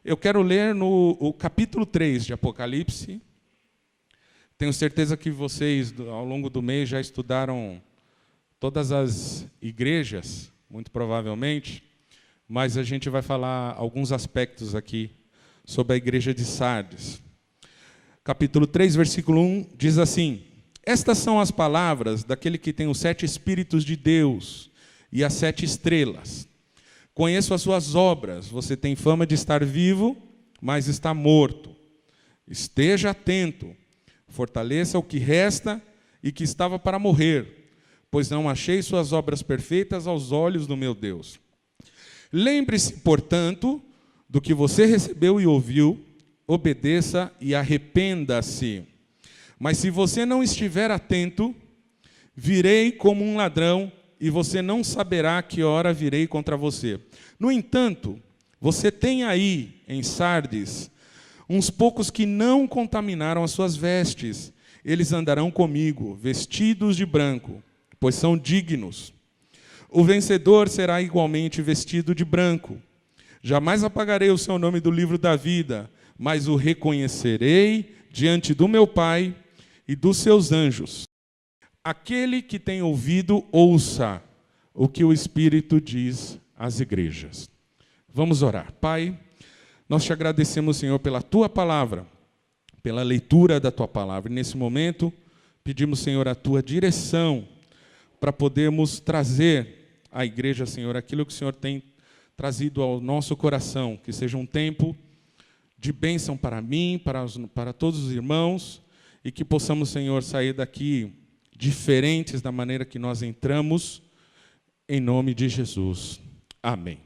Eu quero ler o capítulo 3 de Apocalipse. Tenho certeza que vocês, ao longo do mês, já estudaram todas as igrejas, muito provavelmente, mas a gente vai falar alguns aspectos aqui sobre a igreja de Sardes. Capítulo 3, versículo 1, diz assim: Estas são as palavras daquele que tem os 7 Espíritos de Deus e as 7 estrelas. Conheço as suas obras, você tem fama de estar vivo, mas está morto. Esteja atento, fortaleça o que resta e que estava para morrer, pois não achei suas obras perfeitas aos olhos do meu Deus. Lembre-se, portanto, do que você recebeu e ouviu, obedeça e arrependa-se. Mas se você não estiver atento, virei como um ladrão, e você não saberá que hora virei contra você. No entanto, você tem aí, em Sardes, uns poucos que não contaminaram as suas vestes. Eles andarão comigo, vestidos de branco, pois são dignos. O vencedor será igualmente vestido de branco. Jamais apagarei o seu nome do livro da vida, mas o reconhecerei diante do meu Pai e dos seus anjos. Aquele que tem ouvido, ouça o que o Espírito diz às igrejas. Vamos orar. Pai, nós te agradecemos, Senhor, pela Tua palavra, pela leitura da Tua palavra. E nesse momento, pedimos, Senhor, a Tua direção para podermos trazer à igreja, Senhor, aquilo que o Senhor tem trazido ao nosso coração, que seja um tempo de bênção para mim, para todos os irmãos, e que possamos, Senhor, sair daqui diferentes da maneira que nós entramos, em nome de Jesus. Amém.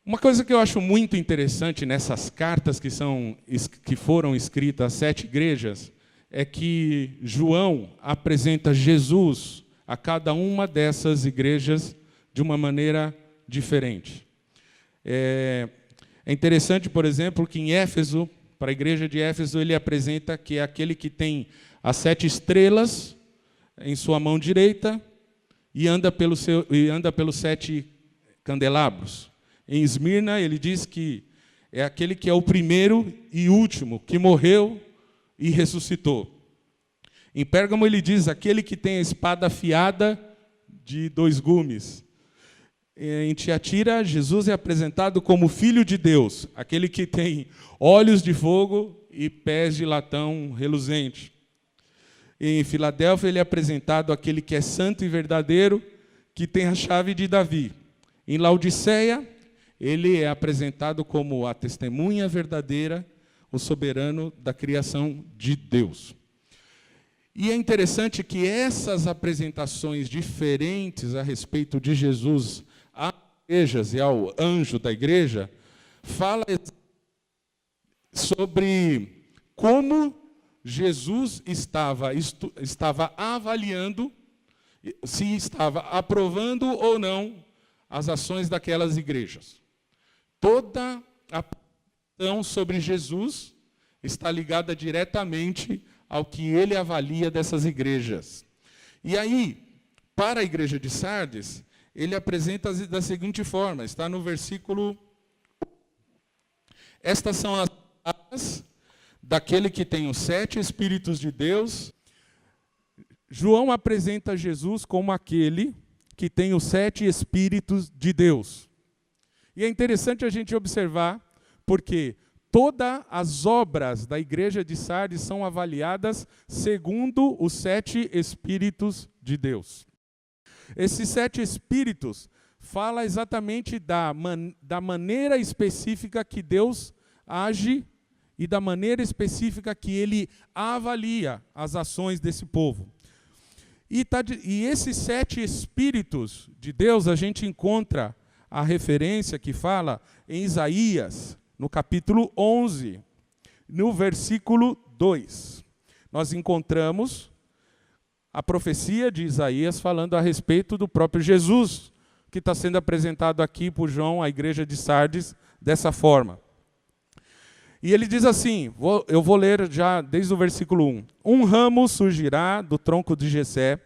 Uma coisa que eu acho muito interessante nessas cartas que foram escritas às 7 igrejas é que João apresenta Jesus a cada uma dessas igrejas de uma maneira diferente. É interessante, por exemplo, que em Éfeso, para a igreja de Éfeso, ele apresenta que é aquele que tem as 7 estrelas em sua mão direita e anda pelos 7 candelabros. Em Esmirna, ele diz que é aquele que é o primeiro e último, que morreu e ressuscitou. Em Pérgamo, ele diz aquele que tem a espada afiada de 2 gumes. Em Tiatira, Jesus é apresentado como Filho de Deus, aquele que tem olhos de fogo e pés de latão reluzente. Em Filadélfia, ele é apresentado aquele que é santo e verdadeiro, que tem a chave de Davi. Em Laodiceia, ele é apresentado como a testemunha verdadeira, o soberano da criação de Deus. E é interessante que essas apresentações diferentes a respeito de Jesus às igrejas e ao anjo da igreja, fala sobre como Jesus estava avaliando se estava aprovando ou não as ações daquelas igrejas. Toda a ação sobre Jesus está ligada diretamente ao que ele avalia dessas igrejas. E aí, para a igreja de Sardes, ele apresenta da seguinte forma, está no versículo: Estas são as palavras daquele que tem os 7 Espíritos de Deus. João apresenta Jesus como aquele que tem os 7 Espíritos de Deus. E é interessante a gente observar, porque todas as obras da igreja de Sardes são avaliadas segundo os 7 Espíritos de Deus. Esses 7 Espíritos falam exatamente da maneira específica que Deus age e da maneira específica que Ele avalia as ações desse povo. E esses 7 Espíritos de Deus, a gente encontra a referência que fala em Isaías, no capítulo 11, no versículo 2. Nós encontramos a profecia de Isaías falando a respeito do próprio Jesus, que está sendo apresentado aqui por João à igreja de Sardes dessa forma. E ele diz assim, eu vou ler já desde o versículo 1. Um ramo surgirá do tronco de Jessé,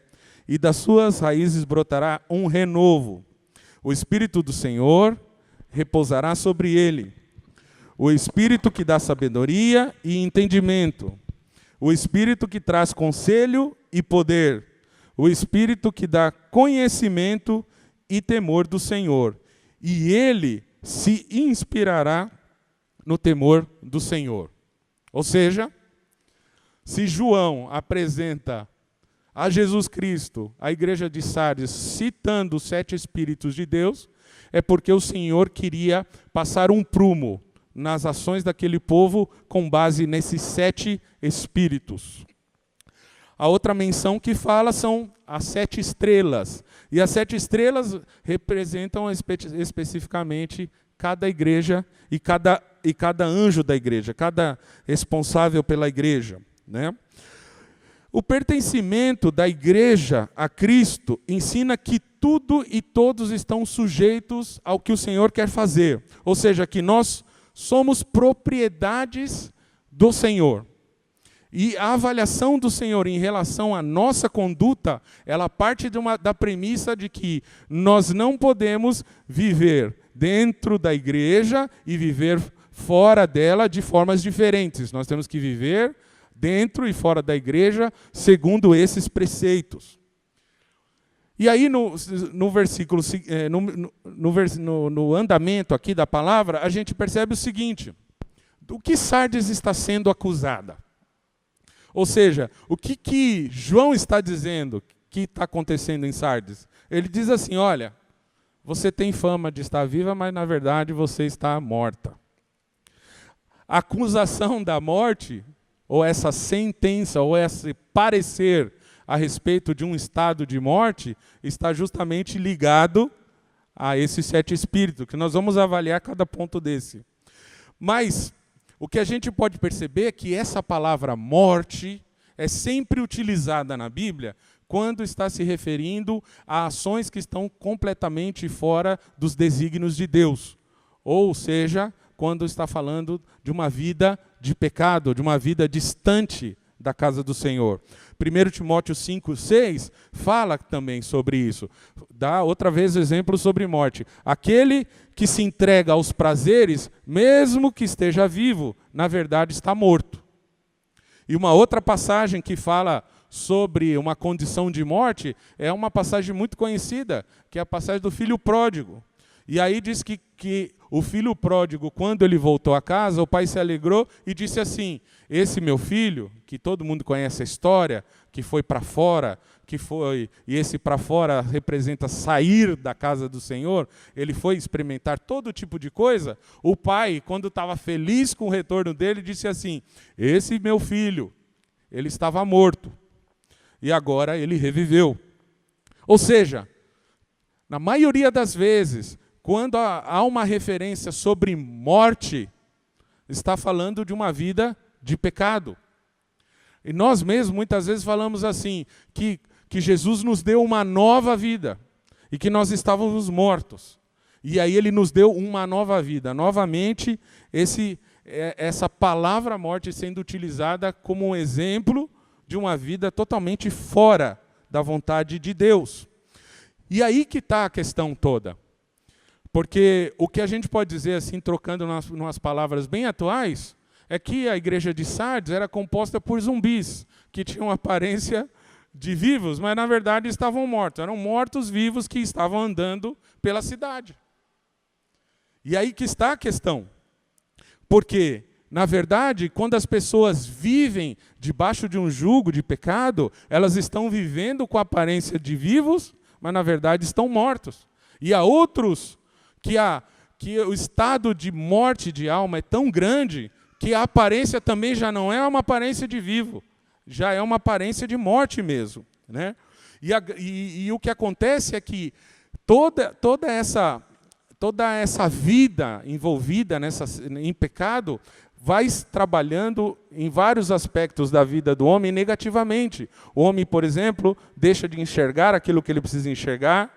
e das suas raízes brotará um renovo. O Espírito do Senhor repousará sobre ele. O Espírito que dá sabedoria e entendimento. O Espírito que traz conselho e poder. O Espírito que dá conhecimento e temor do Senhor. E ele se inspirará no temor do Senhor. Ou seja, se João apresenta a Jesus Cristo, a igreja de Sardes, citando os 7 Espíritos de Deus, é porque o Senhor queria passar um prumo nas ações daquele povo com base nesses 7 Espíritos. A outra menção que fala são as 7 estrelas. E as 7 estrelas representam especificamente cada igreja e cada anjo da igreja, cada responsável pela igreja, né? O pertencimento da igreja a Cristo ensina que tudo e todos estão sujeitos ao que o Senhor quer fazer. Ou seja, que nós somos propriedades do Senhor. E a avaliação do Senhor em relação à nossa conduta, ela parte da premissa de que nós não podemos viver dentro da igreja e viver fora dela de formas diferentes. Nós temos que viver dentro e fora da igreja segundo esses preceitos. E aí no versículo, no andamento aqui da palavra, a gente percebe o seguinte: do que Sardes está sendo acusada? Ou seja, o que João está dizendo que está acontecendo em Sardes? Ele diz assim: olha, você tem fama de estar viva, mas na verdade você está morta. A acusação da morte, ou essa sentença, ou esse parecer a respeito de um estado de morte, está justamente ligado a esses 7 espíritos, que nós vamos avaliar cada ponto desse. Mas o que a gente pode perceber é que essa palavra morte é sempre utilizada na Bíblia quando está se referindo a ações que estão completamente fora dos desígnios de Deus. Ou seja, quando está falando de uma vida de pecado, de uma vida distante da casa do Senhor. 1 Timóteo 5:6 fala também sobre isso. Dá outra vez o exemplo sobre morte. Aquele que se entrega aos prazeres, mesmo que esteja vivo, na verdade está morto. E uma outra passagem que fala sobre uma condição de morte é uma passagem muito conhecida, que é a passagem do filho pródigo. E aí diz que o filho pródigo, quando ele voltou a casa, o pai se alegrou e disse assim: esse meu filho, que todo mundo conhece a história, que foi para fora, e esse para fora representa sair da casa do Senhor, ele foi experimentar todo tipo de coisa. O pai, quando estava feliz com o retorno dele, disse assim: esse meu filho, ele estava morto, e agora ele reviveu. Ou seja, na maioria das vezes, quando há uma referência sobre morte, está falando de uma vida de pecado. E nós mesmos, muitas vezes, falamos assim, que Jesus nos deu uma nova vida, e que nós estávamos mortos. E aí ele nos deu uma nova vida. Novamente, essa palavra morte sendo utilizada como um exemplo de uma vida totalmente fora da vontade de Deus. E aí que está a questão toda. Porque o que a gente pode dizer, assim, trocando umas palavras bem atuais, é que a igreja de Sardes era composta por zumbis, que tinham aparência de vivos, mas na verdade estavam mortos. Eram mortos-vivos que estavam andando pela cidade. E aí que está a questão. Porque, na verdade, quando as pessoas vivem debaixo de um jugo de pecado, elas estão vivendo com a aparência de vivos, mas na verdade estão mortos. E há outros que o estado de morte de alma é tão grande que a aparência também já não é uma aparência de vivo, já é uma aparência de morte mesmo, né? E o que acontece é que toda essa vida envolvida em pecado vai trabalhando em vários aspectos da vida do homem negativamente. O homem, por exemplo, deixa de enxergar aquilo que ele precisa enxergar.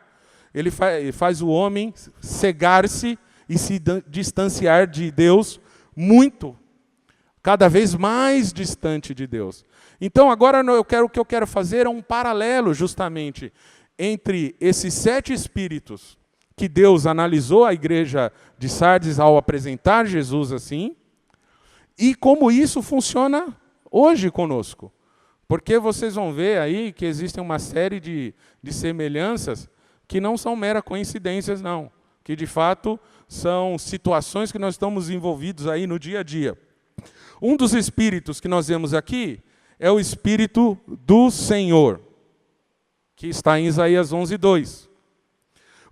Ele faz o homem cegar-se e se distanciar de Deus muito, cada vez mais distante de Deus. Então, agora o que eu quero fazer é um paralelo, justamente, entre esses 7 espíritos que Deus analisou a igreja de Sardes ao apresentar Jesus assim, e como isso funciona hoje conosco. Porque vocês vão ver aí que existem uma série de semelhanças que não são mera coincidências, não. Que, de fato, são situações que nós estamos envolvidos aí no dia a dia. Um dos espíritos que nós vemos aqui é o Espírito do Senhor, que está em Isaías 11:2.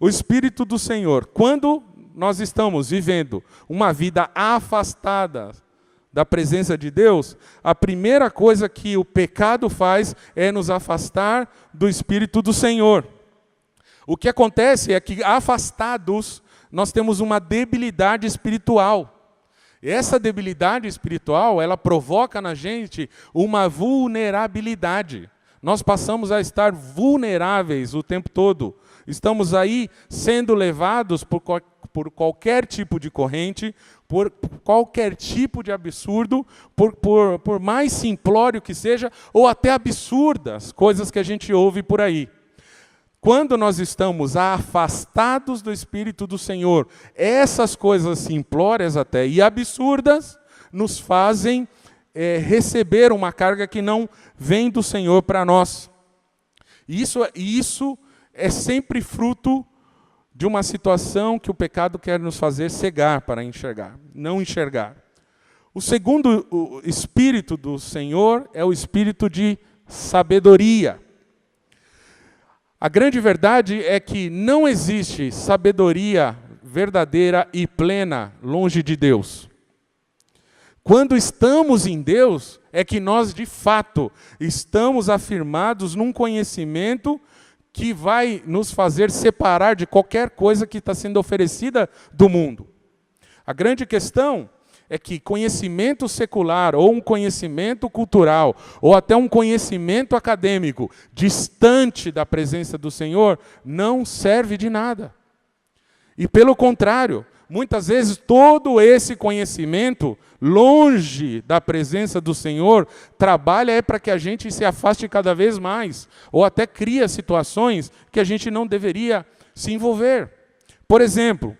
O Espírito do Senhor, quando nós estamos vivendo uma vida afastada da presença de Deus, a primeira coisa que o pecado faz é nos afastar do Espírito do Senhor. O que acontece é que, afastados, nós temos uma debilidade espiritual. Essa debilidade espiritual, ela provoca na gente uma vulnerabilidade. Nós passamos a estar vulneráveis o tempo todo. Estamos aí sendo levados por qualquer tipo de corrente, por qualquer tipo de absurdo, por mais simplório que seja, ou até absurdas coisas que a gente ouve por aí. Quando nós estamos afastados do Espírito do Senhor, essas coisas simplórias até e absurdas nos fazem receber uma carga que não vem do Senhor para nós. Isso é sempre fruto de uma situação que o pecado quer nos fazer cegar para enxergar, não enxergar. O segundo Espírito do Senhor é o Espírito de sabedoria. A grande verdade é que não existe sabedoria verdadeira e plena longe de Deus. Quando estamos em Deus, é que nós, de fato, estamos afirmados num conhecimento que vai nos fazer separar de qualquer coisa que está sendo oferecida do mundo. A grande questão é que conhecimento secular, ou um conhecimento cultural, ou até um conhecimento acadêmico, distante da presença do Senhor, não serve de nada. E pelo contrário, muitas vezes todo esse conhecimento, longe da presença do Senhor, trabalha para que a gente se afaste cada vez mais, ou até cria situações que a gente não deveria se envolver. Por exemplo,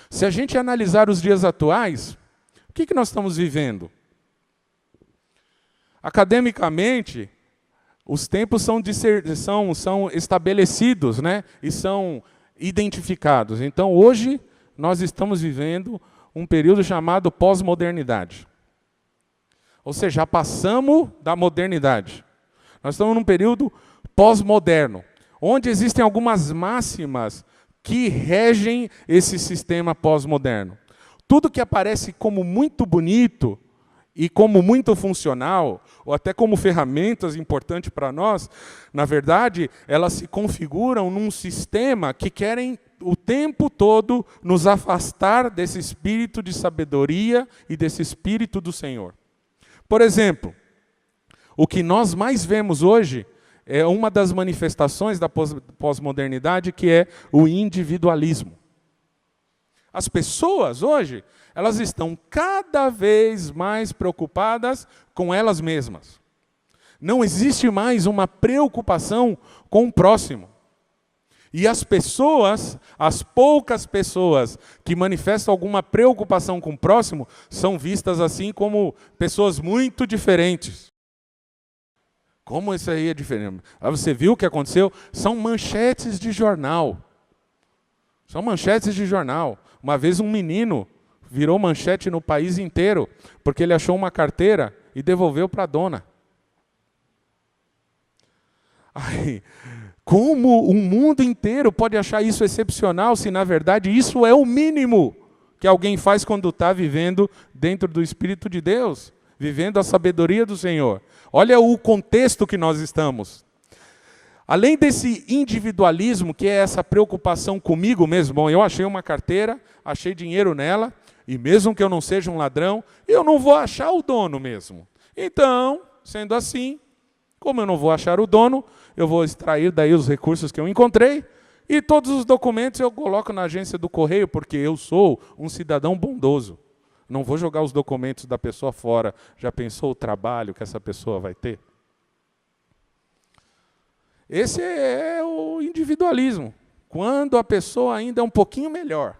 se a gente analisar os dias atuais, o que nós estamos vivendo? Academicamente, os tempos são estabelecidos, né? E são identificados. Então, hoje, nós estamos vivendo um período chamado pós-modernidade. Ou seja, já passamos da modernidade. Nós estamos num período pós-moderno, onde existem algumas máximas que regem esse sistema pós-moderno. Tudo que aparece como muito bonito e como muito funcional, ou até como ferramentas importantes para nós, na verdade, elas se configuram num sistema que querem o tempo todo nos afastar desse espírito de sabedoria e desse espírito do Senhor. Por exemplo, o que nós mais vemos hoje é uma das manifestações da pós-modernidade, que é o individualismo. As pessoas hoje, elas estão cada vez mais preocupadas com elas mesmas. Não existe mais uma preocupação com o próximo. E as pessoas, as poucas pessoas que manifestam alguma preocupação com o próximo, são vistas assim como pessoas muito diferentes. Como isso aí é diferente? Você viu o que aconteceu? São manchetes de jornal. São manchetes de jornal. Uma vez um menino virou manchete no país inteiro, porque ele achou uma carteira e devolveu para a dona. Ai, como o mundo inteiro pode achar isso excepcional, se na verdade isso é o mínimo que alguém faz quando está vivendo dentro do Espírito de Deus, vivendo a sabedoria do Senhor. Olha o contexto que nós estamos. Além desse individualismo, que é essa preocupação comigo mesmo, bom, eu achei uma carteira, achei dinheiro nela, e mesmo que eu não seja um ladrão, eu não vou achar o dono mesmo. Então, sendo assim, como eu não vou achar o dono, eu vou extrair daí os recursos que eu encontrei, e todos os documentos eu coloco na agência do correio, porque eu sou um cidadão bondoso. Não vou jogar os documentos da pessoa fora. Já pensou o trabalho que essa pessoa vai ter? Esse é o individualismo. quando a pessoa ainda é um pouquinho melhor.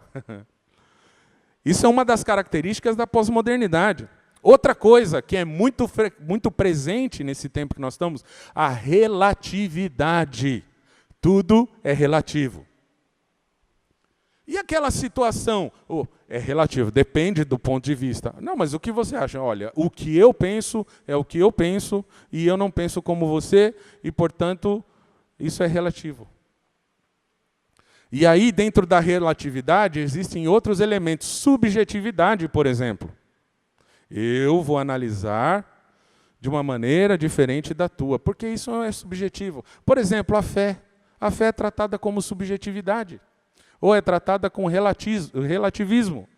Isso é uma das características da pós-modernidade. Outra coisa que é muito presente nesse tempo que nós estamos, a relatividade. Tudo é relativo. E aquela situação? É relativo, depende do ponto de vista. Não, mas o que você acha? Olha, o que eu penso é o que eu penso, e eu não penso como você, e, portanto, isso é relativo. E aí, dentro da relatividade, existem outros elementos. Subjetividade, por exemplo. Eu vou analisar de uma maneira diferente da tua, porque isso é subjetivo. Por exemplo, a fé. A fé é tratada como subjetividade, ou é tratada com relativismo.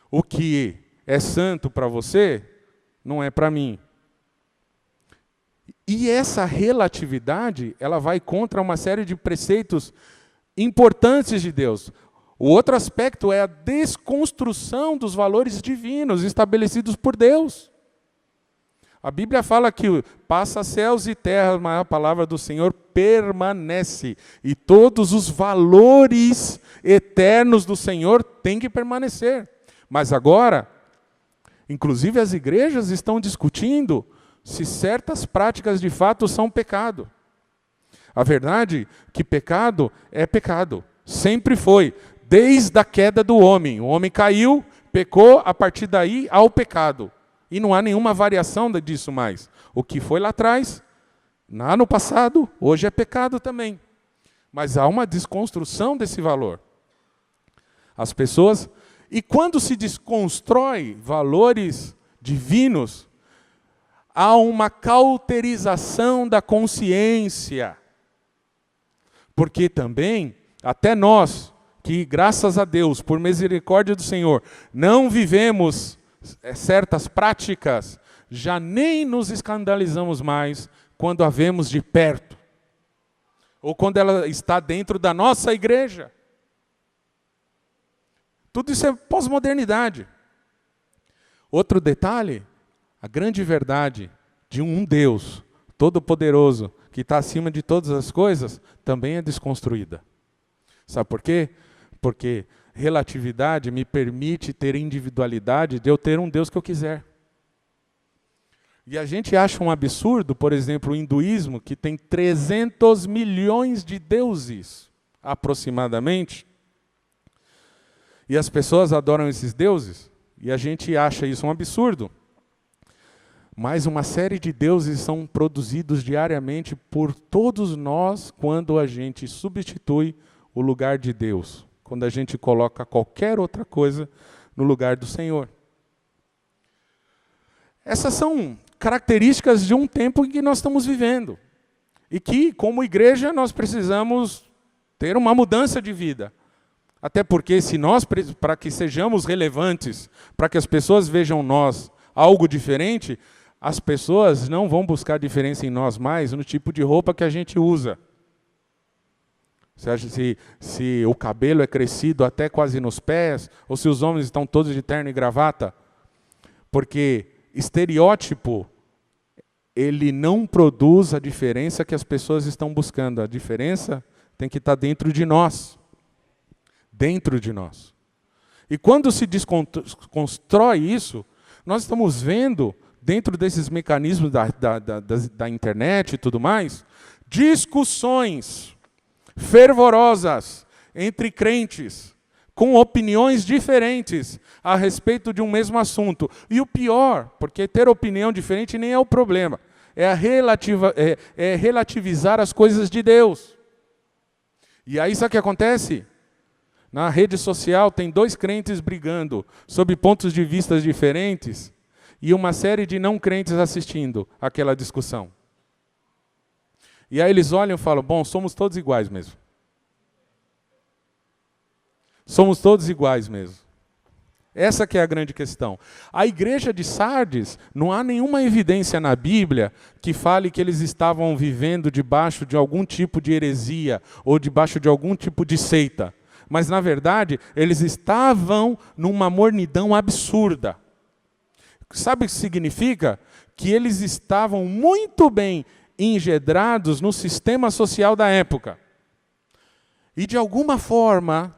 O que é santo para você, não é para mim. E essa relatividade, ela vai contra uma série de preceitos importantes de Deus. O outro aspecto é a desconstrução dos valores divinos estabelecidos por Deus. A Bíblia fala que passa céus e terra, mas a palavra do Senhor permanece. E todos os valores eternos do Senhor têm que permanecer. Mas agora, inclusive as igrejas estão discutindo se certas práticas de fato são pecado. A verdade é que pecado é pecado. Sempre foi. Desde a queda do homem. O homem caiu, pecou, a partir daí há o pecado. E não há nenhuma variação disso mais. O que foi lá atrás, lá no passado, hoje é pecado também. Mas há uma desconstrução desse valor. As pessoas... E quando se desconstrói valores divinos, há uma cauterização da consciência. Porque também, até nós, que graças a Deus, por misericórdia do Senhor, não vivemos certas práticas, já nem nos escandalizamos mais quando a vemos de perto, ou quando ela está dentro da nossa igreja. Tudo isso é pós-modernidade. Outro detalhe, a grande verdade de um Deus todo-poderoso, que está acima de todas as coisas, também é desconstruída. Sabe por quê? Porque relatividade me permite ter individualidade de eu ter um Deus que eu quiser. E a gente acha um absurdo, por exemplo, o hinduísmo, que tem 300 milhões de deuses, aproximadamente. E as pessoas adoram esses deuses, e a gente acha isso um absurdo. Mas uma série de deuses são produzidos diariamente por todos nós quando a gente substitui o lugar de Deus. Quando a gente coloca qualquer outra coisa no lugar do Senhor. Essas são características de um tempo em que nós estamos vivendo. E que, como igreja, nós precisamos ter uma mudança de vida. Até porque, se nós, para que sejamos relevantes, para que as pessoas vejam nós algo diferente, as pessoas não vão buscar diferença em nós mais no tipo de roupa que a gente usa. Se o cabelo é crescido até quase nos pés, ou se os homens estão todos de terno e gravata. Porque estereótipo, ele não produz a diferença que as pessoas estão buscando. A diferença tem que estar dentro de nós. Dentro de nós. E quando se desconstrói isso, nós estamos vendo, dentro desses mecanismos da internet e tudo mais, discussões fervorosas entre crentes, com opiniões diferentes a respeito de um mesmo assunto. E o pior, porque ter opinião diferente nem é o problema, é relativizar as coisas de Deus. E aí sabe o que acontece? Na rede social tem dois crentes brigando sob pontos de vista diferentes e uma série de não crentes assistindo aquela discussão. E aí eles olham e falam, bom, somos todos iguais mesmo. Somos todos iguais mesmo. Essa que é a grande questão. A igreja de Sardes, não há nenhuma evidência na Bíblia que fale que eles estavam vivendo debaixo de algum tipo de heresia ou debaixo de algum tipo de seita. Mas, na verdade, eles estavam numa mornidão absurda. Sabe o que significa? Que eles estavam muito bem engendrados no sistema social da época. E de alguma forma,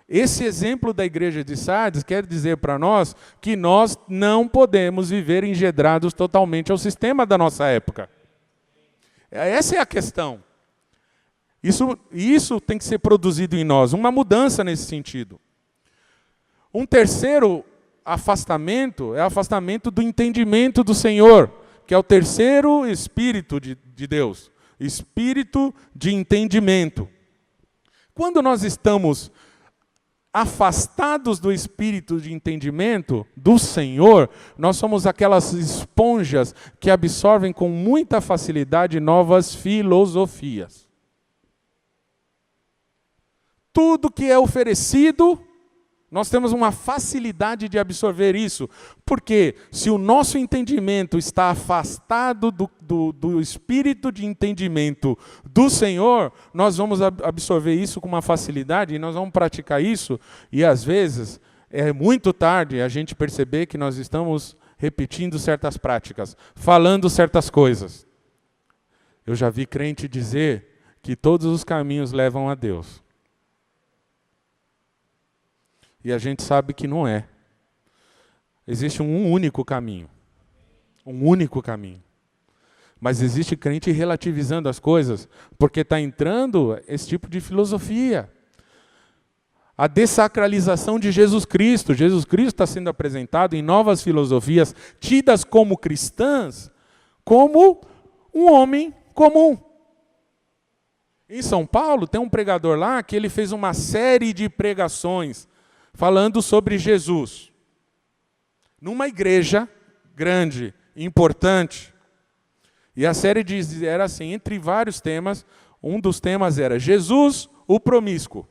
esse exemplo da igreja de Sardes quer dizer para nós que nós não podemos viver engedrados totalmente ao sistema da nossa época. Essa é a questão. Isso tem que ser produzido em nós, uma mudança nesse sentido. Um terceiro afastamento é o afastamento do entendimento do Senhor, que é o terceiro espírito de Deus, espírito de entendimento. Quando nós estamos afastados do espírito de entendimento do Senhor, nós somos aquelas esponjas que absorvem com muita facilidade novas filosofias. Tudo que é oferecido, nós temos uma facilidade de absorver isso. Porque se o nosso entendimento está afastado do espírito de entendimento do Senhor, nós vamos absorver isso com uma facilidade e nós vamos praticar isso. E às vezes é muito tarde a gente perceber que nós estamos repetindo certas práticas, falando certas coisas. Eu já vi crente dizer que todos os caminhos levam a Deus. E a gente sabe que não é. Existe um único caminho. Um único caminho. Mas existe crente relativizando as coisas, porque está entrando esse tipo de filosofia. A dessacralização de Jesus Cristo. Jesus Cristo está sendo apresentado em novas filosofias, tidas como cristãs, como um homem comum. Em São Paulo, tem um pregador lá que ele fez uma série de pregações falando sobre Jesus. Numa igreja grande, importante. E a série era assim, entre vários temas, um dos temas era Jesus, o promíscuo.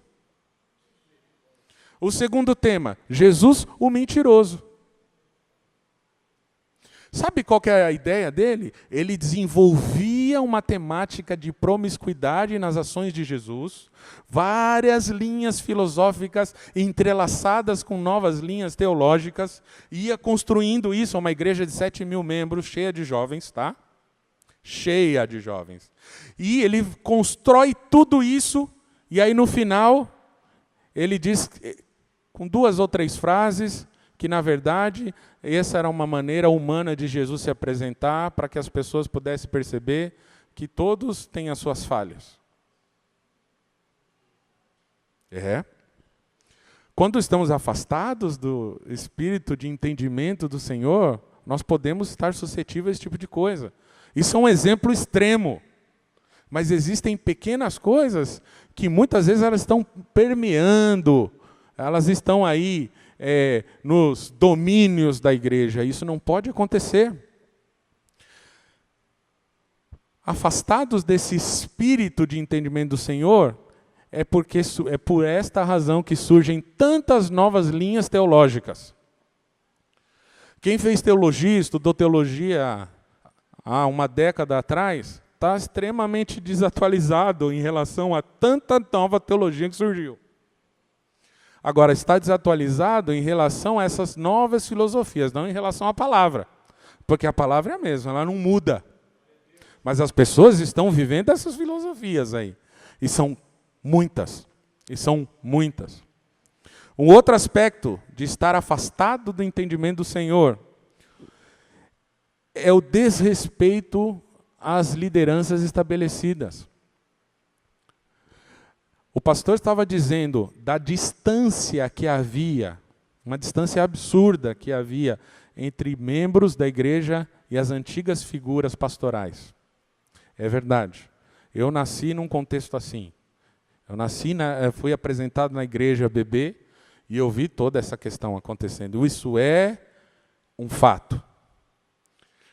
O segundo tema, Jesus, o mentiroso. Sabe qual que é a ideia dele? Ele desenvolvia uma temática de promiscuidade nas ações de Jesus, várias linhas filosóficas entrelaçadas com novas linhas teológicas, ia construindo isso, uma igreja de 7.000 membros, cheia de jovens, tá? Cheia de jovens. E ele constrói tudo isso, e aí no final, ele diz, com 2 ou 3 frases, que na verdade essa era uma maneira humana de Jesus se apresentar para que as pessoas pudessem perceber que todos têm as suas falhas. Quando estamos afastados do espírito de entendimento do Senhor, nós podemos estar suscetíveis a esse tipo de coisa. Isso é um exemplo extremo. Mas existem pequenas coisas que muitas vezes elas estão permeando, elas estão aí nos domínios da igreja. Isso não pode acontecer. Afastados desse espírito de entendimento do Senhor, é por esta razão que surgem tantas novas linhas teológicas. Quem fez teologia, estudou teologia há uma década atrás, está extremamente desatualizado em relação a tanta nova teologia que surgiu. Agora, está desatualizado em relação a essas novas filosofias, não em relação à palavra. Porque a palavra é a mesma, ela não muda. Mas as pessoas estão vivendo essas filosofias aí. E são muitas. Um outro aspecto de estar afastado do entendimento do Senhor é o desrespeito às lideranças estabelecidas. O pastor estava dizendo da distância que havia, uma distância absurda que havia entre membros da igreja e as antigas figuras pastorais. É verdade. Eu nasci num contexto assim. Fui apresentado na igreja bebê e eu vi toda essa questão acontecendo. Isso é um fato.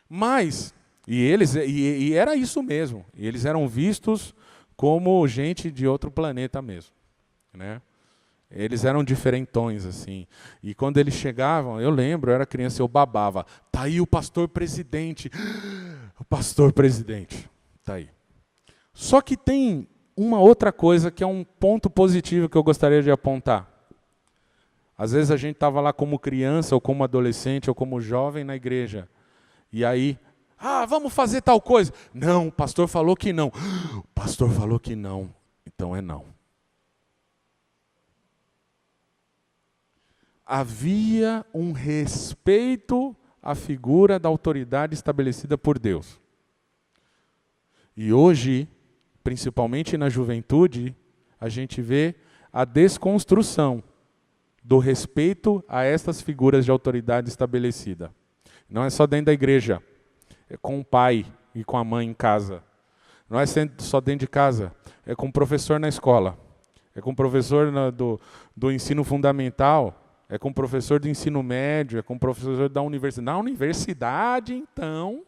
Mas, e era isso mesmo, eles eram vistos como gente de outro planeta mesmo, né? Eles eram diferentões, assim. E quando eles chegavam, eu lembro, eu era criança, eu babava. Tá aí o pastor presidente. O pastor presidente. Tá aí. Só que tem uma outra coisa que é um ponto positivo que eu gostaria de apontar. Às vezes a gente estava lá como criança, ou como adolescente, ou como jovem na igreja. E aí, vamos fazer tal coisa. Não, o pastor falou que não. O pastor falou que não, então é não. havia um respeito à figura da autoridade estabelecida por Deus. E hoje, principalmente na juventude, a gente vê a desconstrução do respeito a estas figuras de autoridade estabelecida. Não é só dentro da igreja, é com o pai e com a mãe em casa. Não é só dentro de casa, é com o professor na escola, é com o professor do ensino fundamental, é com o professor do ensino médio, é com o professor da universidade. Na universidade, então,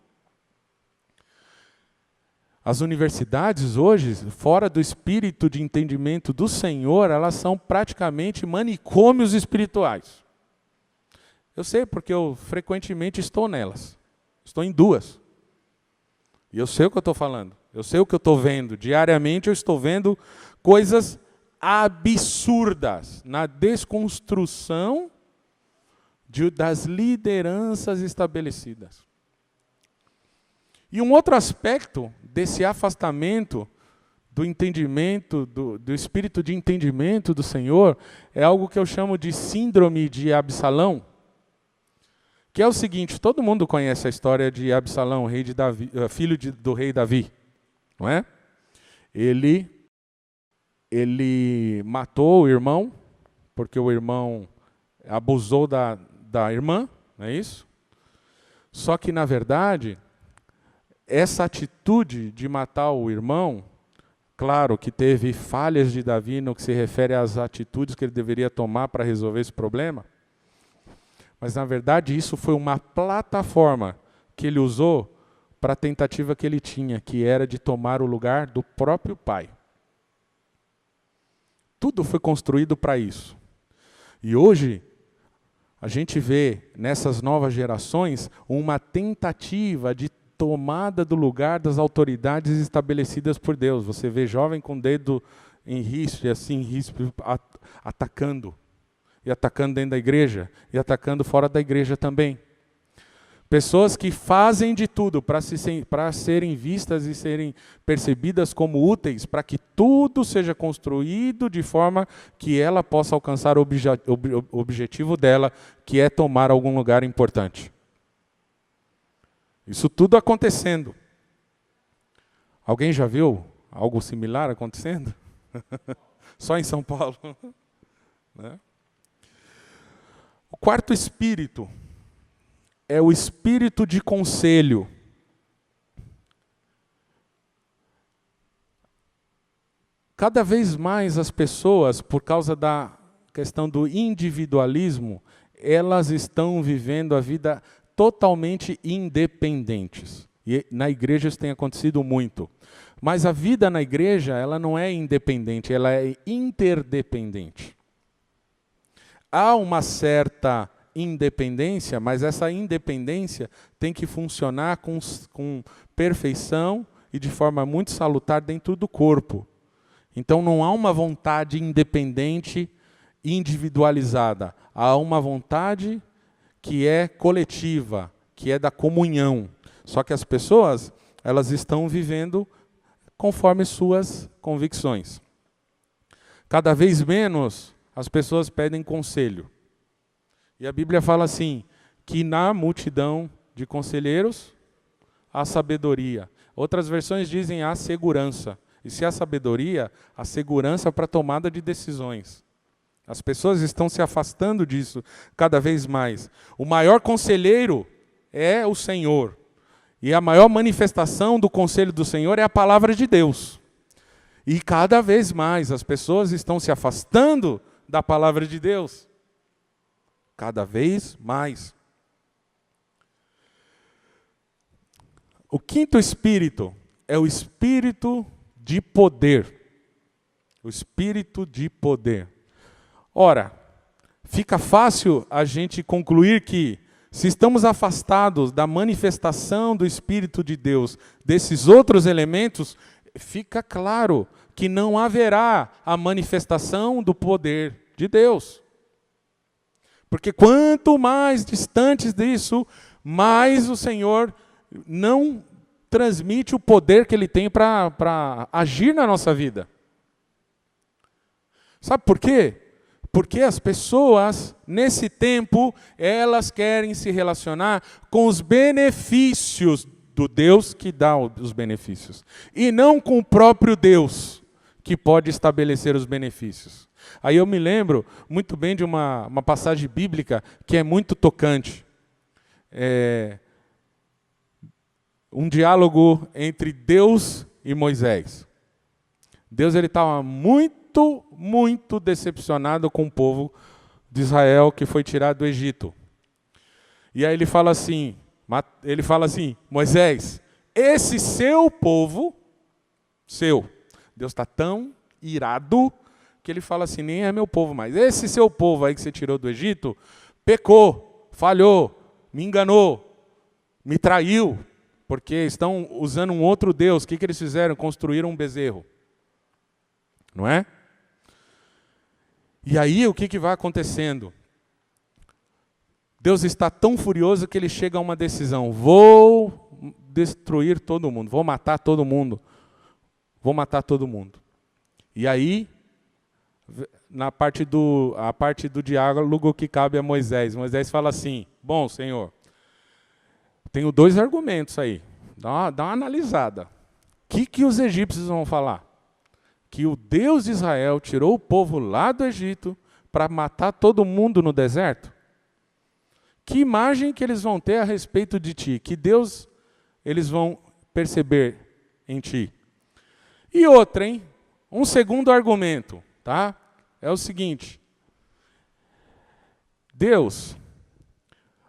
as universidades hoje, fora do espírito de entendimento do Senhor, elas são praticamente manicômios espirituais. Eu sei porque eu frequentemente estou nelas. Estou em duas. E eu sei o que eu estou falando. Eu sei o que eu estou vendo. Diariamente eu estou vendo coisas absurdas na desconstrução das lideranças estabelecidas. E um outro aspecto desse afastamento do entendimento, do espírito de entendimento do Senhor, é algo que eu chamo de síndrome de Absalão, que é o seguinte: todo mundo conhece a história de Absalão, rei de Davi, filho do rei Davi, não é? Ele matou o irmão, porque o irmão abusou da irmã, não é isso? Só que, na verdade, essa atitude de matar o irmão, claro que teve falhas de Davi no que se refere às atitudes que ele deveria tomar para resolver esse problema, mas, na verdade, isso foi uma plataforma que ele usou para a tentativa que ele tinha, que era de tomar o lugar do próprio pai. Tudo foi construído para isso. E hoje, a gente vê nessas novas gerações uma tentativa de tomada do lugar das autoridades estabelecidas por Deus. Você vê jovem com o dedo em risco, assim, atacando. E atacando dentro da igreja, e atacando fora da igreja também. Pessoas que fazem de tudo para serem vistas e serem percebidas como úteis, para que tudo seja construído de forma que ela possa alcançar o objetivo dela, que é tomar algum lugar importante. Isso tudo acontecendo. Alguém já viu algo similar acontecendo? Só em São Paulo? Né? O quarto espírito é o espírito de conselho. Cada vez mais as pessoas, por causa da questão do individualismo, elas estão vivendo a vida totalmente independentes. E na igreja isso tem acontecido muito. Mas a vida na igreja, ela não é independente, ela é interdependente. Há uma certa independência, mas essa independência tem que funcionar com perfeição e de forma muito salutar dentro do corpo. Então não há uma vontade independente, individualizada. Há uma vontade que é coletiva, que é da comunhão. Só que as pessoas, elas estão vivendo conforme suas convicções. Cada vez menos as pessoas pedem conselho. E a Bíblia fala assim, que na multidão de conselheiros há sabedoria. Outras versões dizem há segurança. E se há sabedoria, há segurança para a tomada de decisões. As pessoas estão se afastando disso cada vez mais. O maior conselheiro é o Senhor. E a maior manifestação do conselho do Senhor é a palavra de Deus. E cada vez mais as pessoas estão se afastando da palavra de Deus. Cada vez mais. O quinto espírito é o espírito de poder. O espírito de poder. Ora, fica fácil a gente concluir que, se estamos afastados da manifestação do Espírito de Deus, desses outros elementos, fica claro que não haverá a manifestação do poder de Deus. Porque quanto mais distantes disso, mais o Senhor não transmite o poder que Ele tem para agir na nossa vida. Sabe por quê? Porque as pessoas, nesse tempo, elas querem se relacionar com os benefícios do Deus que dá os benefícios. E não com o próprio Deus, que pode estabelecer os benefícios. Aí eu me lembro muito bem de uma passagem bíblica que é muito tocante. Um diálogo entre Deus e Moisés. Deus estava muito decepcionado com o povo de Israel que foi tirado do Egito. E aí ele fala assim, Moisés, esse seu povo, Deus está tão irado que ele fala assim, nem é meu povo mais. Esse seu povo aí que você tirou do Egito, pecou, falhou, me enganou, me traiu, porque estão usando um outro Deus. O que eles fizeram? Construíram um bezerro. Não é? E aí o que vai acontecendo? Deus está tão furioso que ele chega a uma decisão. Vou destruir todo mundo, vou matar todo mundo. Vou matar todo mundo. E aí, a parte do diálogo que cabe a Moisés. Moisés fala assim, bom, Senhor, tenho 2 argumentos aí. Dá uma analisada. O que os egípcios vão falar? Que o Deus de Israel tirou o povo lá do Egito para matar todo mundo no deserto? Que imagem que eles vão ter a respeito de ti? Que Deus eles vão perceber em ti? E outra, hein? Um segundo argumento, tá? É o seguinte. Deus,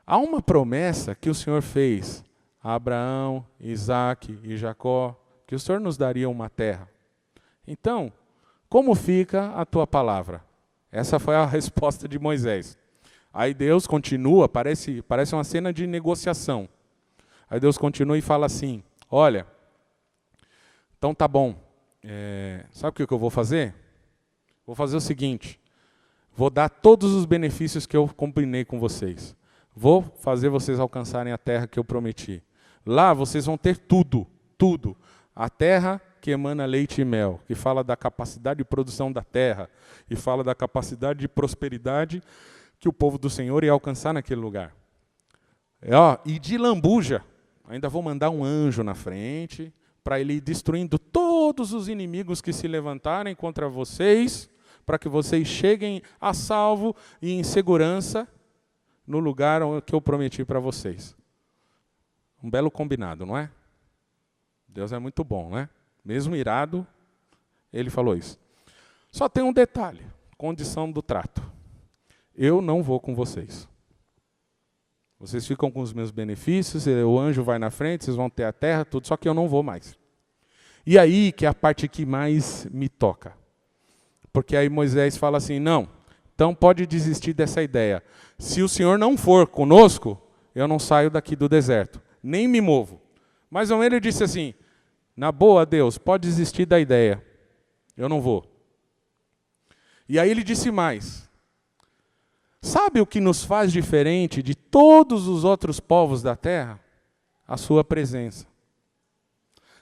há uma promessa que o Senhor fez a Abraão, Isaque e Jacó, que o Senhor nos daria uma terra. Então, como fica a tua palavra? Essa foi a resposta de Moisés. Aí Deus continua, parece uma cena de negociação. Aí Deus continua e fala assim, olha, então tá bom, sabe o que eu vou fazer? Vou fazer o seguinte, vou dar todos os benefícios que eu combinei com vocês. Vou fazer vocês alcançarem a terra que eu prometi. Lá vocês vão ter tudo. A terra que emana leite e mel, que fala da capacidade de produção da terra, e fala da capacidade de prosperidade que o povo do Senhor ia alcançar naquele lugar. E de lambuja, ainda vou mandar um anjo na frente, para ele ir destruindo todos os inimigos que se levantarem contra vocês, para que vocês cheguem a salvo e em segurança no lugar que eu prometi para vocês. Um belo combinado, não é? Deus é muito bom, né? Mesmo irado, ele falou isso. Só tem um detalhe, condição do trato. Eu não vou com vocês. Vocês ficam com os meus benefícios, o anjo vai na frente, vocês vão ter a terra, tudo, só que eu não vou mais. E aí que é a parte que mais me toca. Porque aí Moisés fala assim, não, então pode desistir dessa ideia. Se o Senhor não for conosco, eu não saio daqui do deserto, nem me movo. Mas ele disse assim, na boa, Deus, pode desistir da ideia, eu não vou. E aí ele disse mais, sabe o que nos faz diferente de todos os outros povos da terra? A sua presença.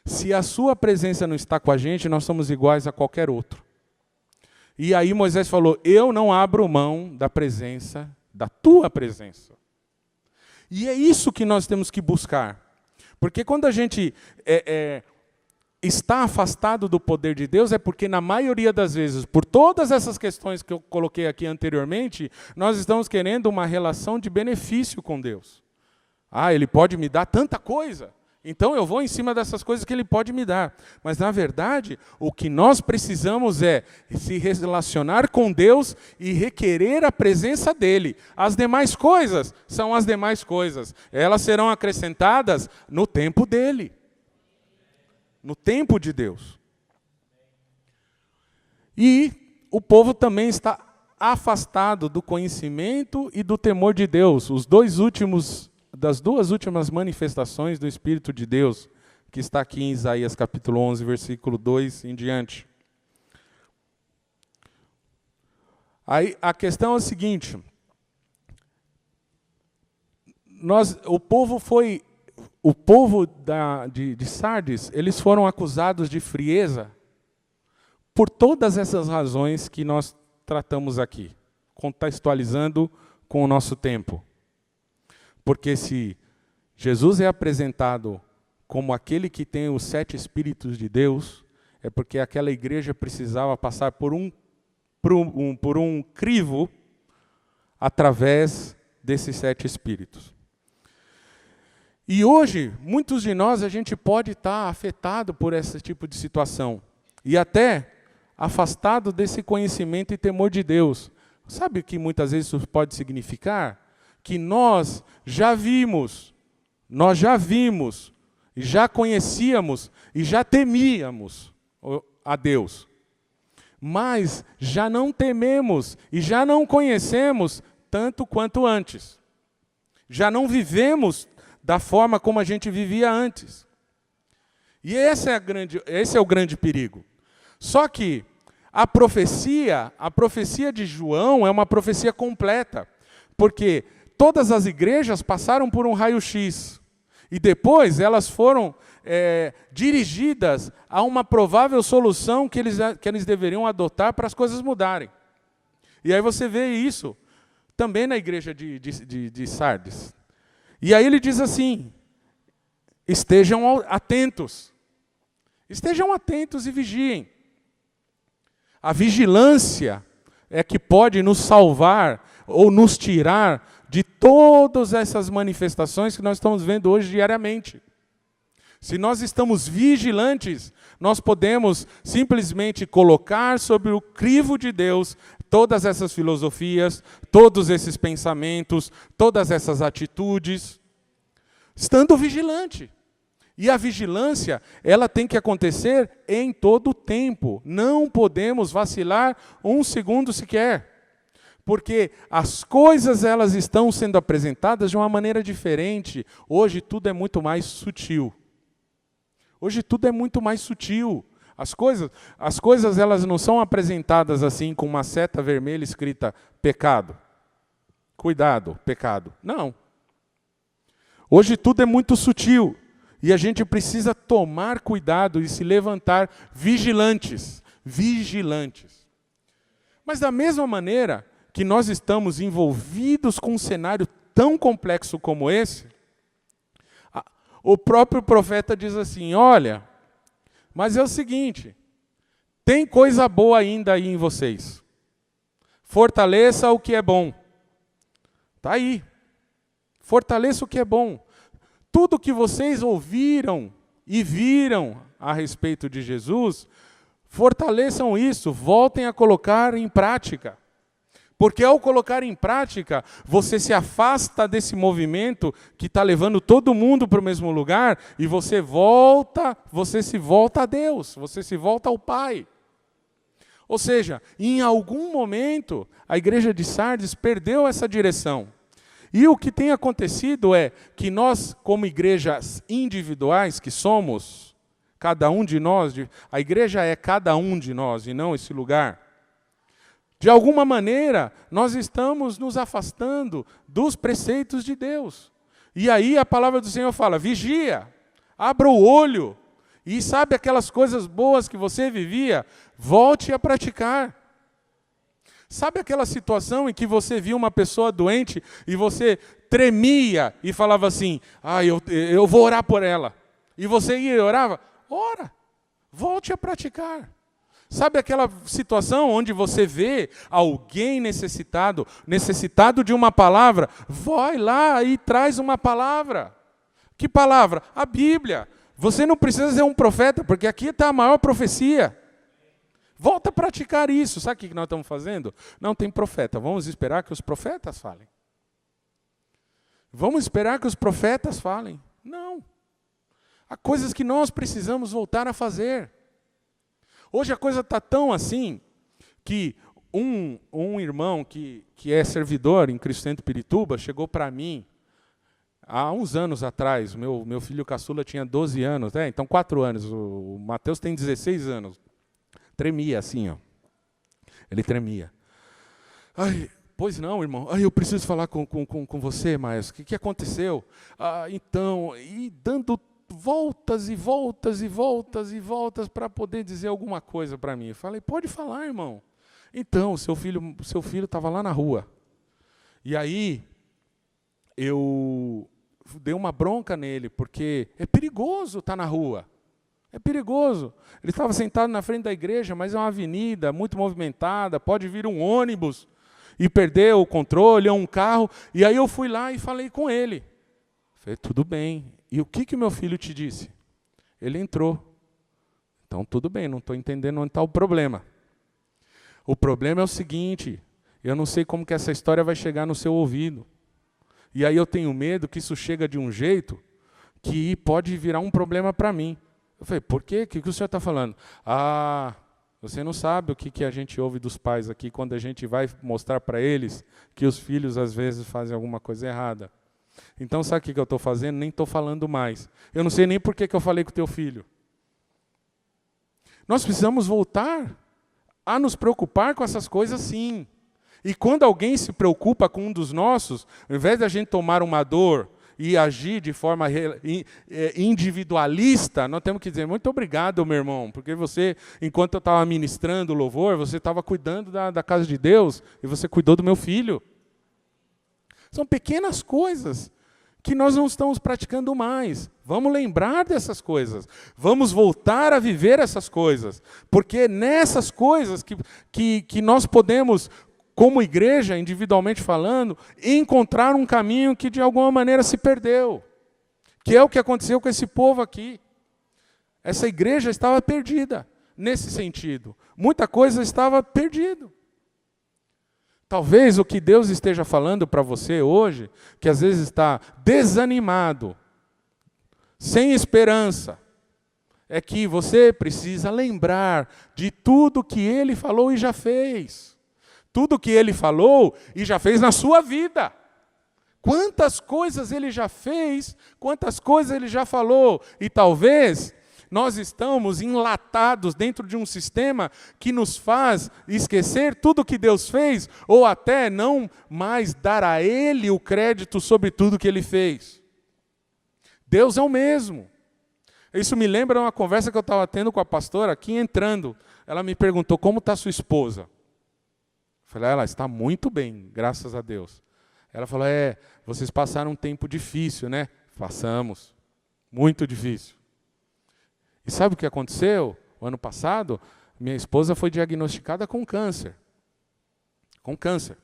Se a sua presença não está com a gente, nós somos iguais a qualquer outro. E aí Moisés falou, eu não abro mão da presença, da tua presença. E é isso que nós temos que buscar. Porque quando a gente está afastado do poder de Deus, é porque na maioria das vezes, por todas essas questões que eu coloquei aqui anteriormente, nós estamos querendo uma relação de benefício com Deus. Ele pode me dar tanta coisa, então eu vou em cima dessas coisas que ele pode me dar. Mas na verdade, o que nós precisamos é se relacionar com Deus e requerer a presença dele. As demais coisas são as demais coisas. Elas serão acrescentadas no tempo dele. No tempo de Deus. E o povo também está afastado do conhecimento e do temor de Deus. Das duas últimas manifestações do Espírito de Deus, que está aqui em Isaías capítulo 11, versículo 2 em diante. Aí a questão é a seguinte, o povo de Sardes, eles foram acusados de frieza por todas essas razões que nós tratamos aqui. contextualizando com o nosso tempo. Porque se Jesus é apresentado como aquele que tem os 7 Espíritos de Deus, é porque aquela igreja precisava passar por um crivo através desses 7 Espíritos. E hoje, muitos de nós, a gente pode estar afetado por esse tipo de situação. E até afastado desse conhecimento e temor de Deus. Sabe o que muitas vezes isso pode significar? Que nós já vimos, e já conhecíamos, e já temíamos a Deus. Mas já não tememos e já não conhecemos tanto quanto antes. Já não vivemos da forma como a gente vivia antes. E esse é o grande perigo. Só que a profecia de João é uma profecia completa, porque todas as igrejas passaram por um raio-x, e depois elas foram dirigidas a uma provável solução que eles deveriam adotar para as coisas mudarem. E aí você vê isso também na igreja de Sardes. E aí ele diz assim, estejam atentos e vigiem. A vigilância é que pode nos salvar ou nos tirar de todas essas manifestações que nós estamos vendo hoje diariamente. Se nós estamos vigilantes, nós podemos simplesmente colocar sobre o crivo de Deus todas essas filosofias, todos esses pensamentos, todas essas atitudes, estando vigilante. E a vigilância, ela tem que acontecer em todo o tempo. Não podemos vacilar um segundo sequer. Porque as coisas elas estão sendo apresentadas de uma maneira diferente. Hoje tudo é muito mais sutil. As coisas elas não são apresentadas assim com uma seta vermelha escrita pecado. Cuidado, pecado. Não. Hoje tudo é muito sutil. E a gente precisa tomar cuidado e se levantar vigilantes. Mas da mesma maneira que nós estamos envolvidos com um cenário tão complexo como esse, o próprio profeta diz assim, olha, mas é o seguinte, tem coisa boa ainda aí em vocês. Fortaleça o que é bom. Está aí. Fortaleça o que é bom. Tudo que vocês ouviram e viram a respeito de Jesus, fortaleçam isso, voltem a colocar em prática. Porque ao colocar em prática, você se afasta desse movimento que está levando todo mundo para o mesmo lugar e você se volta a Deus, você se volta ao Pai. Ou seja, em algum momento, a igreja de Sardes perdeu essa direção. E o que tem acontecido é que nós, como igrejas individuais que somos, cada um de nós, a igreja é cada um de nós e não esse lugar. De alguma maneira, nós estamos nos afastando dos preceitos de Deus. E aí a palavra do Senhor fala, vigia, abra o olho, e sabe aquelas coisas boas que você vivia, volte a praticar. Sabe aquela situação em que você viu uma pessoa doente e você tremia e falava assim, eu vou orar por ela. E você ia e orava? Ora, volte a praticar. Sabe aquela situação onde você vê alguém necessitado de uma palavra? Vai lá e traz uma palavra. Que palavra? A Bíblia. Você não precisa ser um profeta, porque aqui está a maior profecia. Volta a praticar isso. Sabe o que nós estamos fazendo? Não tem profeta. Vamos esperar que os profetas falem. Vamos esperar que os profetas falem. Não. Há coisas que nós precisamos voltar a fazer. Hoje a coisa está tão assim que um irmão que é servidor em Cristo Centro Pirituba chegou para mim há uns anos atrás. Meu filho caçula tinha 12 anos, então 4 anos. O Mateus tem 16 anos. Tremia assim, ó. Ele tremia. Pois não, irmão. Eu preciso falar com você, Maestro. O que aconteceu? Então, e dando voltas e voltas e voltas e voltas para poder dizer alguma coisa para mim. Eu falei, pode falar, irmão. Então, o seu filho estava lá na rua. E aí, eu dei uma bronca nele, porque é perigoso estar na rua. É perigoso. Ele estava sentado na frente da igreja, mas é uma avenida muito movimentada, pode vir um ônibus e perder o controle, ou um carro. E aí eu fui lá e falei com ele. Falei, tudo bem. E o que o meu filho te disse? Ele entrou. Então, tudo bem, não estou entendendo onde está o problema. O problema é o seguinte, eu não sei como que essa história vai chegar no seu ouvido. E aí eu tenho medo que isso chega de um jeito que pode virar um problema para mim. Eu falei, por quê? O que o senhor está falando? Ah, você não sabe o que a gente ouve dos pais aqui quando a gente vai mostrar para eles que os filhos às vezes fazem alguma coisa errada. Então sabe o que eu estou fazendo? Nem estou falando mais. Eu não sei nem por que eu falei com o teu filho. Nós precisamos voltar a nos preocupar com essas coisas sim. E quando alguém se preocupa com um dos nossos, ao invés da gente tomar uma dor e agir de forma individualista, nós temos que dizer, muito obrigado, meu irmão, porque você, enquanto eu estava ministrando o louvor, você estava cuidando da casa de Deus e você cuidou do meu filho. São pequenas coisas que nós não estamos praticando mais. Vamos lembrar dessas coisas. Vamos voltar a viver essas coisas. Porque nessas coisas que nós podemos, como igreja, individualmente falando, encontrar um caminho que de alguma maneira se perdeu. Que é o que aconteceu com esse povo aqui. Essa igreja estava perdida, nesse sentido. Muita coisa estava perdida. Talvez o que Deus esteja falando para você hoje, que às vezes está desanimado, sem esperança, é que você precisa lembrar de tudo que Ele falou e já fez. Tudo que Ele falou e já fez na sua vida. Quantas coisas Ele já fez, quantas coisas Ele já falou. E talvez nós estamos enlatados dentro de um sistema que nos faz esquecer tudo que Deus fez, ou até não mais dar a Ele o crédito sobre tudo que Ele fez. Deus é o mesmo. Isso me lembra uma conversa que eu estava tendo com a pastora aqui entrando. Ela me perguntou, como está sua esposa? Eu falei, ela está muito bem, graças a Deus. Ela falou, vocês passaram um tempo difícil, né? Passamos, muito difícil. E sabe o que aconteceu? O ano passado, minha esposa foi diagnosticada com câncer. Com câncer.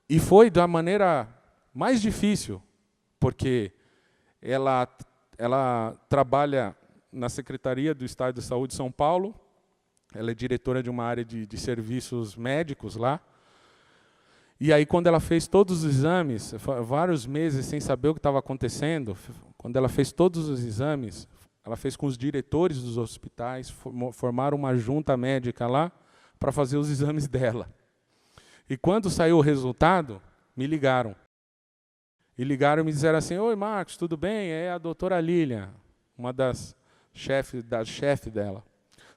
E foi da maneira mais difícil, porque ela trabalha na Secretaria do Estado de Saúde de São Paulo, ela é diretora de uma área de serviços médicos lá. E aí, quando ela fez todos os exames, vários meses sem saber o que estava acontecendo, quando ela fez todos os exames, ela fez com os diretores dos hospitais, formaram uma junta médica lá para fazer os exames dela. E quando saiu o resultado, me ligaram. E ligaram e me disseram assim, oi Marcos, tudo bem? É a doutora Lilian, uma das chefes dela.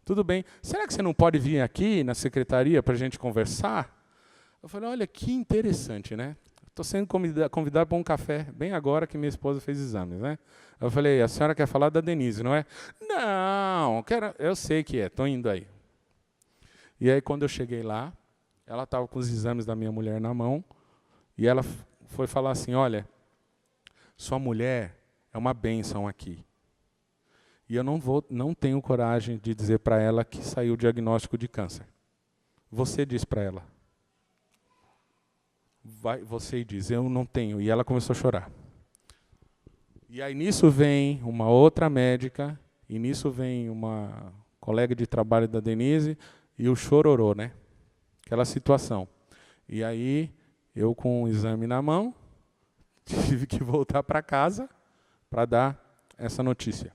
Tudo bem, será que você não pode vir aqui na secretaria para a gente conversar? Eu falei, olha que interessante, né? Estou sendo convidado para um café, bem agora que minha esposa fez exames, né? Eu falei, a senhora quer falar da Denise, não é? Não, eu sei que é, estou indo aí. E aí, quando eu cheguei lá, ela estava com os exames da minha mulher na mão, e ela foi falar assim, olha, sua mulher é uma bênção aqui. E eu não tenho coragem de dizer para ela que saiu o diagnóstico de câncer. Você diz para ela. Você diz, eu não tenho. E ela começou a chorar. E aí nisso vem uma outra médica, e nisso vem uma colega de trabalho da Denise, e o chororô, né? Aquela situação. E aí, eu com o exame na mão, tive que voltar para casa para dar essa notícia.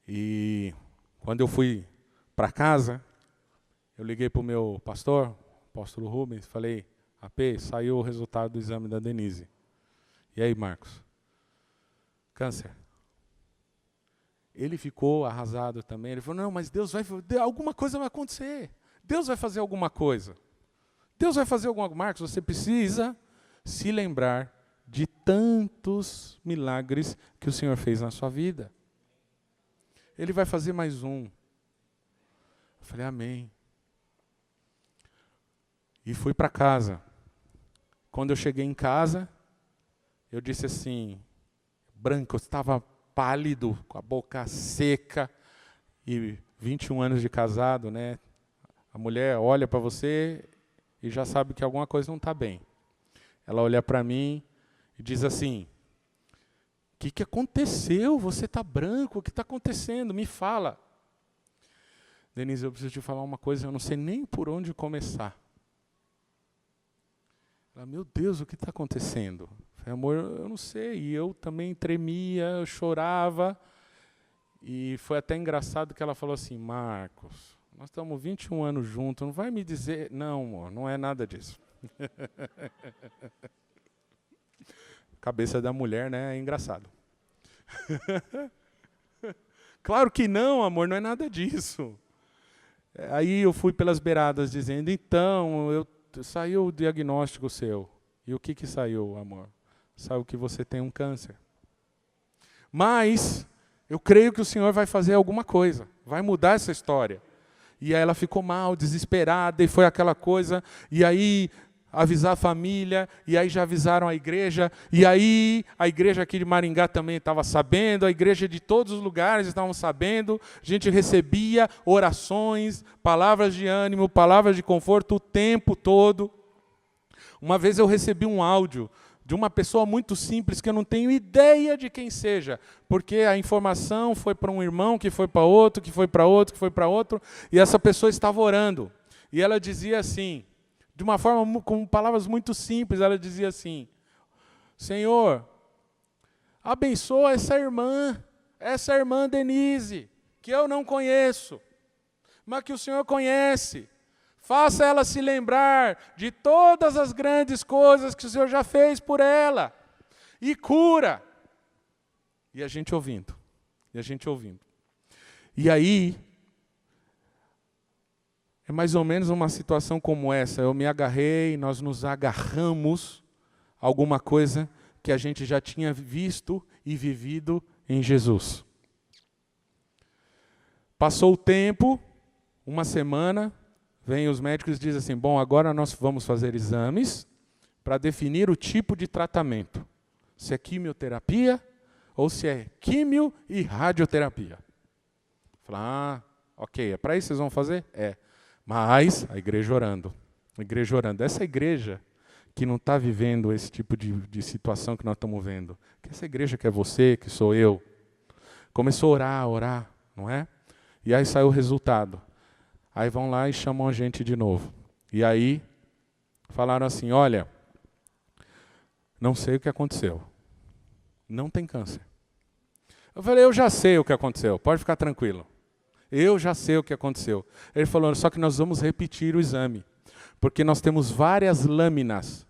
E quando eu fui para casa, eu liguei para o meu pastor, o apóstolo Rubens, falei, AP, saiu o resultado do exame da Denise. E aí, Marcos? Câncer. Ele ficou arrasado também. Ele falou, não, mas alguma coisa vai acontecer. Deus vai fazer alguma coisa. Deus vai fazer alguma coisa. Marcos, você precisa se lembrar de tantos milagres que o Senhor fez na sua vida. Ele vai fazer mais um. Eu falei, amém. E fui para casa. Quando eu cheguei em casa, eu disse assim, branco, eu estava pálido, com a boca seca, e 21 anos de casado, né? A mulher olha para você e já sabe que alguma coisa não está bem. Ela olha para mim e diz assim, o que aconteceu? Você está branco, o que está acontecendo? Me fala. Denise, eu preciso te falar uma coisa, eu não sei nem por onde começar. Ela, meu Deus, o que está acontecendo? Eu falei, amor, eu não sei. E eu também tremia, eu chorava. E foi até engraçado que ela falou assim, Marcos, nós estamos 21 anos juntos, não vai me dizer... Não, amor, não é nada disso. Cabeça da mulher, né? É engraçado. Claro que não, amor, não é nada disso. Aí eu fui pelas beiradas dizendo, então, saiu o diagnóstico seu. E o que saiu, amor? Saiu que você tem um câncer. Mas eu creio que o Senhor vai fazer alguma coisa, vai mudar essa história. E aí ela ficou mal, desesperada, e foi aquela coisa, e aí avisar a família, e aí já avisaram a igreja, e aí a igreja aqui de Maringá também estava sabendo, a igreja de todos os lugares estavam sabendo, a gente recebia orações, palavras de ânimo, palavras de conforto o tempo todo. Uma vez eu recebi um áudio de uma pessoa muito simples, que eu não tenho ideia de quem seja, porque a informação foi para um irmão, que foi para outro, que foi para outro, que foi para outro, e essa pessoa estava orando. E ela dizia assim, de uma forma, com palavras muito simples, ela dizia assim, Senhor, abençoa essa irmã Denise, que eu não conheço, mas que o Senhor conhece. Faça ela se lembrar de todas as grandes coisas que o Senhor já fez por ela. E cura. E a gente ouvindo. E aí, é mais ou menos uma situação como essa. Eu me agarrei, nós nos agarramos a alguma coisa que a gente já tinha visto e vivido em Jesus. Passou o tempo, uma semana... Vêm os médicos e dizem assim, bom, agora nós vamos fazer exames para definir o tipo de tratamento. Se é quimioterapia ou se é quimio e radioterapia. Fala, ok, é para isso que vocês vão fazer? É. Mas a igreja orando. Essa igreja que não está vivendo esse tipo de situação que nós estamos vendo, que essa igreja que é você, que sou eu, começou a orar, não é? E aí saiu o resultado. Aí vão lá e chamam a gente de novo. E aí, falaram assim, olha, não sei o que aconteceu. Não tem câncer. Eu falei, eu já sei o que aconteceu, pode ficar tranquilo. Eu já sei o que aconteceu. Ele falou, só que nós vamos repetir o exame. Porque nós temos várias lâminas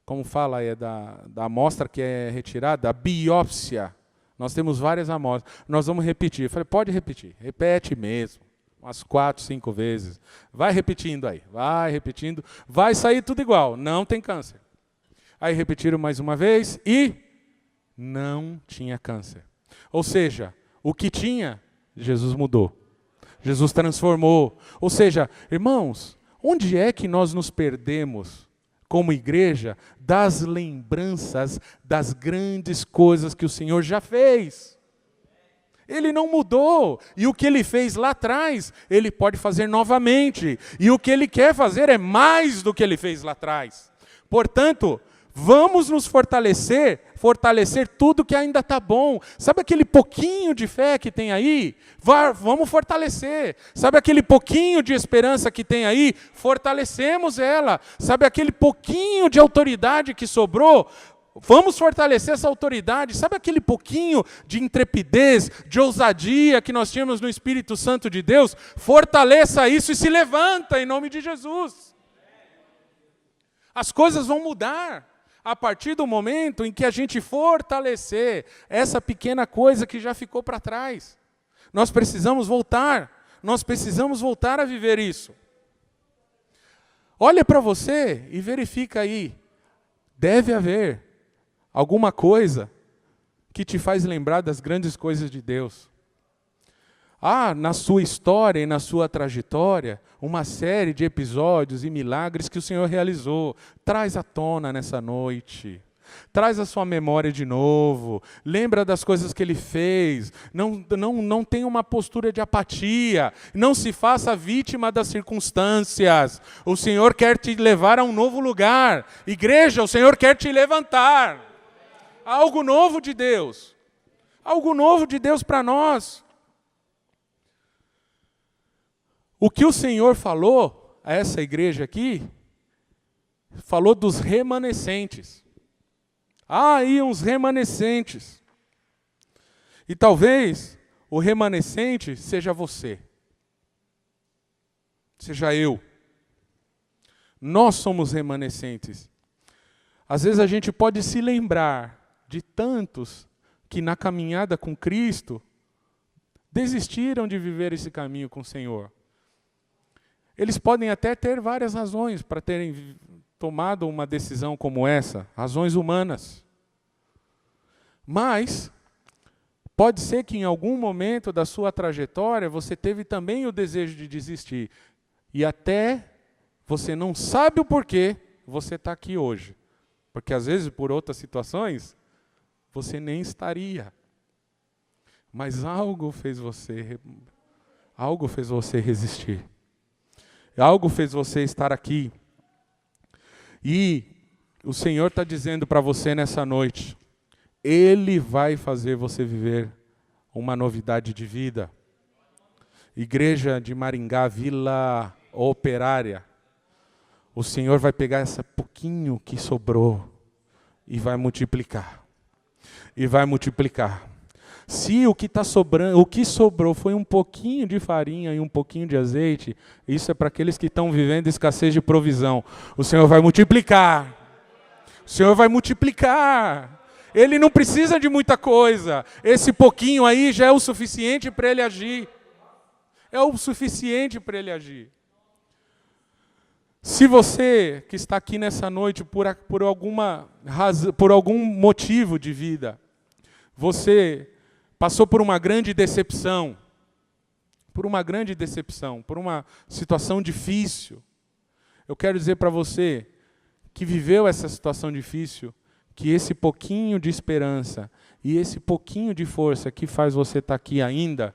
como fala, da amostra que é retirada, da biópsia. Nós temos várias amostras. Nós vamos repetir. Eu falei, pode repetir. Repete mesmo. Umas 4, 5 vezes. Vai repetindo aí. Vai repetindo. Vai sair tudo igual. Não tem câncer. Aí repetiram mais uma vez e não tinha câncer. Ou seja, o que tinha, Jesus mudou. Jesus transformou. Ou seja, irmãos, onde é que nós nos perdemos como igreja, das lembranças das grandes coisas que o Senhor já fez? Ele não mudou, e o que Ele fez lá atrás, Ele pode fazer novamente, e o que Ele quer fazer é mais do que Ele fez lá atrás. Portanto, vamos nos fortalecer tudo que ainda está bom. Sabe aquele pouquinho de fé que tem aí? Vamos fortalecer. Sabe aquele pouquinho de esperança que tem aí? Fortalecemos ela. Sabe aquele pouquinho de autoridade que sobrou? Vamos fortalecer essa autoridade. Sabe aquele pouquinho de intrepidez, de ousadia que nós tínhamos no Espírito Santo de Deus? Fortaleça isso e se levanta em nome de Jesus. As coisas vão mudar a partir do momento em que a gente fortalecer essa pequena coisa que já ficou para trás. Nós precisamos voltar a viver isso. Olha para você e verifica aí, deve haver alguma coisa que te faz lembrar das grandes coisas de Deus. Há na sua história e na sua trajetória uma série de episódios e milagres que o Senhor realizou. Traz à tona nessa noite. Traz a sua memória de novo. Lembra das coisas que Ele fez. Não tenha uma postura de apatia. Não se faça vítima das circunstâncias. O Senhor quer te levar a um novo lugar. Igreja, o Senhor quer te levantar. Algo novo de Deus. Algo novo de Deus para nós. O que o Senhor falou a essa igreja aqui, falou dos remanescentes. Há aí uns remanescentes. E talvez o remanescente seja você. Seja eu. Nós somos remanescentes. Às vezes a gente pode se lembrar de tantos que na caminhada com Cristo desistiram de viver esse caminho com o Senhor. Eles podem até ter várias razões para terem tomado uma decisão como essa, razões humanas. Mas pode ser que em algum momento da sua trajetória você teve também o desejo de desistir. E até você não sabe o porquê você está aqui hoje. Porque às vezes por outras situações você nem estaria. Mas algo fez você resistir. Algo fez você estar aqui. E o Senhor está dizendo para você nessa noite, Ele vai fazer você viver uma novidade de vida. Igreja de Maringá, Vila Operária, o Senhor vai pegar esse pouquinho que sobrou e vai multiplicar. E vai multiplicar. Se o que está sobrando, o que sobrou foi um pouquinho de farinha e um pouquinho de azeite, isso é para aqueles que estão vivendo escassez de provisão. O Senhor vai multiplicar. O Senhor vai multiplicar. Ele não precisa de muita coisa. Esse pouquinho aí já é o suficiente para Ele agir. É o suficiente para Ele agir. Se você que está aqui nessa noite por alguma razão, por algum motivo de vida, você passou por uma grande decepção, por uma situação difícil. Eu quero dizer para você que viveu essa situação difícil, que esse pouquinho de esperança e esse pouquinho de força que faz você estar aqui ainda,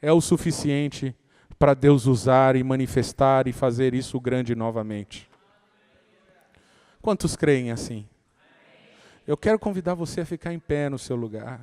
é o suficiente para Deus usar e manifestar e fazer isso grande novamente. Quantos creem assim? Eu quero convidar você a ficar em pé no seu lugar.